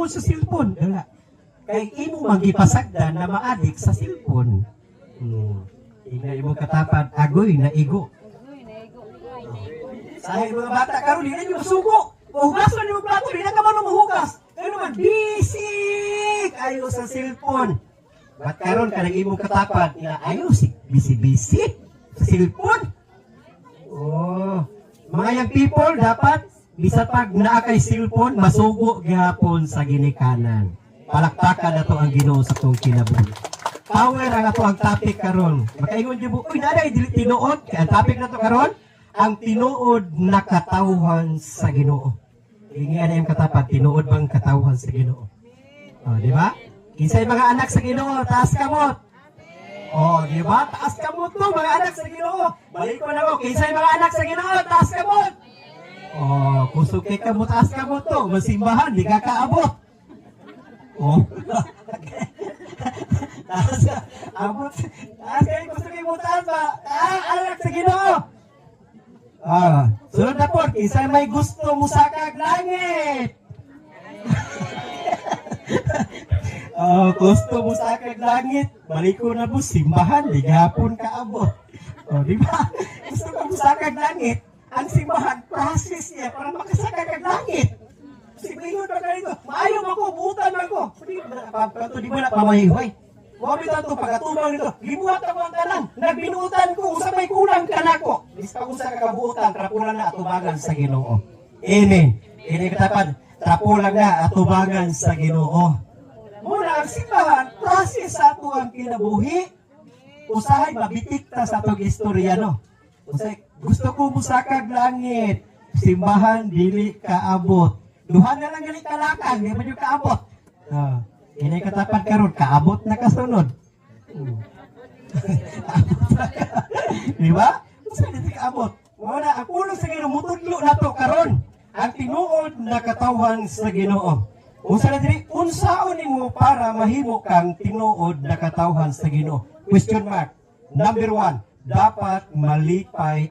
tungkol sa cellphone. Wala. Kay imo magipasagdan na maadik sa cellphone. Ina imo katapad agoy na igo. Sahay mga bata karon dili nyo sugo. Hugasan niyo plato, di na ka man mahugas. Kaya naman busy kayo sa cellphone. Ba't karon kanang imong katapad nga ayo si busy sa cellphone? Oh, mga young people dapat bisa pag naa kay cellphone masugo gyapon sa ginikanan. Palakpakan na to ang Ginoo sa tong kinabuhi. Power ang ato ang topic karon. Makaingon gyud uy naday dili tinuod kay ang topic nato karon ang tinuod na katawhan sa Ginoo. Ingi ana yung katapat tinuod bang katawhan sa Ginoo. Oh, di ba? Kinsay mga anak sa Ginoo taas kamot. Oh, di ba? Taas kamot to mga anak sa Ginoo. Balik ko na ko kinsay mga anak sa Ginoo taas kamot. Oh, kusog kay kamot taas kamot to, masimbahan di ka kaabot. Oh. Taas abot. Taas kayo gusto kayo mutaas ba? Anak sa Ginoo. Sunod na po, isa may gusto musakag langit. Gusto musakag langit. Balik ko na po, simbahan, di gapon kaabot. Di ba? Gusto ko musakag langit. Ang simbahan, process niya para makasakag ang langit. Silingon pa ganito. Maayo ako, buutan ako. Di ba na pamahihoy? Mabitan to pagkatubang nito. Gibuhat ako ang tanan. Nagbinuutan ko, usapay kulang ka na ko. Isa usa ka kabuutan, trapulan na atubangan sa Ginoo. Amen. Ini katapan, trapulan na atubangan sa Ginoo. Muna ang simbahan, process sa ato ang kinabuhi. Usahay mabitik ta sa atong istorya, no? Usahay, gusto ko musakag langit. Simbahan, dili kaabot. Duha na lang gali kalakan, di ba yung kaabot? Ini katapat karon kaabot na kasunod. Di ba? Sa dito kaabot. Wala ang ulo sa Ginoo mutudlo na to karon. Ang tinuod na katawhan sa Ginoo. Unsa na diri? Unsaon nimo para mahimo kang tinuod na katawhan sa Ginoo? Question mark. Number 1, dapat malipay